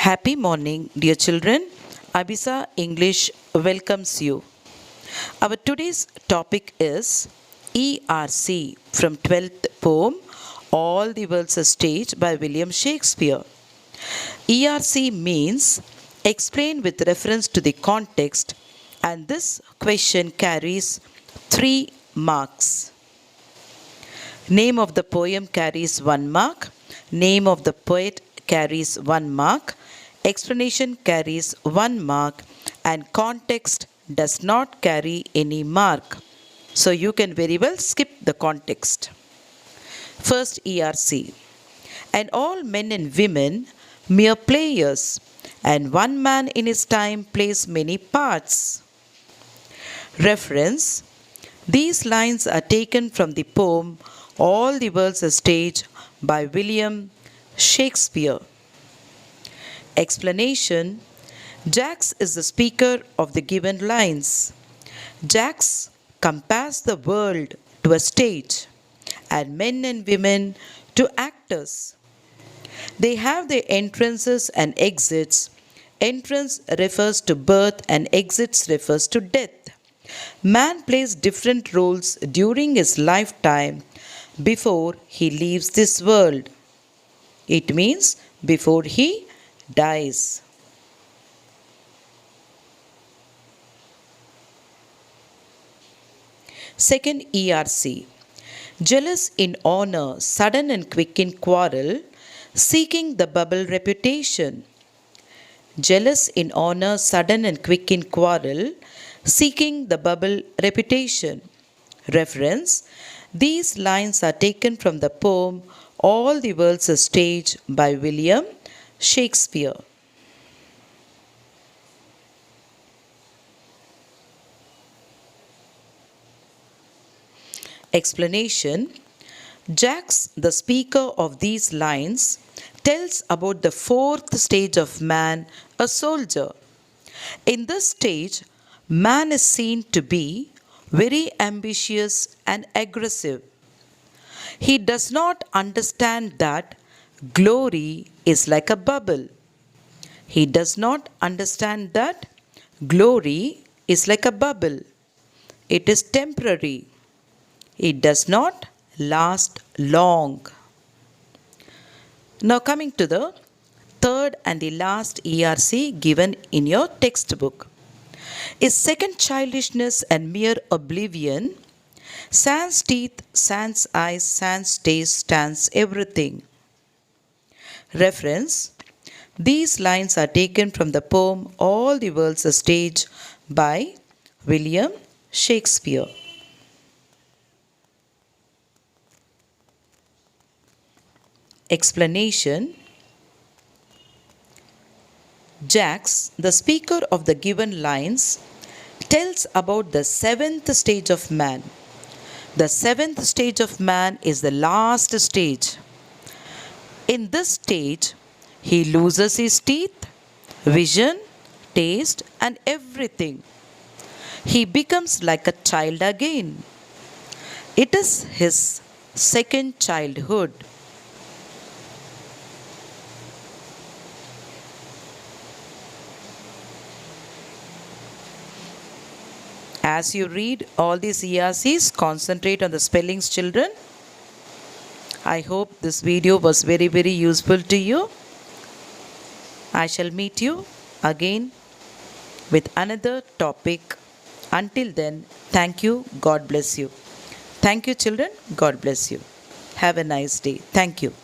Happy morning, dear children. Abisa English welcomes you. Our today's topic is ERC from 12th poem All the World's a Stage by William Shakespeare. ERC means explain with reference to the context, and this question carries 3 marks. Name of the poem carries 1 mark. Name of the poet carries 1 mark. Explanation carries 1 mark, and context does not carry any mark. So you can very well skip the context. First ERC. And all men and women mere players, and one man in his time plays many parts. Reference. These lines are taken from the poem All the World's a Stage by William Shakespeare. Explanation. Jacks is the speaker of the given lines. Jacks compares the world to a stage and men and women to actors. They have their entrances and exits. Entrance refers to birth and exits refers to death. Man plays different roles during his lifetime before he leaves this world. It means before he dies. Second ERC. Jealous in honor, sudden and quick in quarrel, seeking the bubble reputation. Jealous in honor, sudden and quick in quarrel, seeking the bubble reputation. Reference. These lines are taken from the poem All the World's a Stage by William Shakespeare. Explanation. Jacks, the speaker of these lines, tells about the 4th stage of man, a soldier. In this stage, man is seen to be very ambitious and aggressive. He does not understand that glory is like a bubble. He does not understand that glory is like a bubble. It is temporary. It does not last long. Now coming to the third and the last ERC given in your textbook. Is second childishness and mere oblivion? Sans teeth, sans eyes, sans taste, sans everything. Reference. These lines are taken from the poem All the World's a Stage by William Shakespeare. Explanation. Jacks, the speaker of the given lines, tells about the 7th stage of man. The 7th stage of man is the last stage. In this stage, he loses his teeth, vision, taste, and everything. He becomes like a child again. It is his second childhood. As you read all these ERCs, concentrate on the spellings, children. I hope this video was very useful to you. I shall meet you again with another topic. Until then, thank you. God bless you. Thank you, children. God bless you. Have a nice day. Thank you.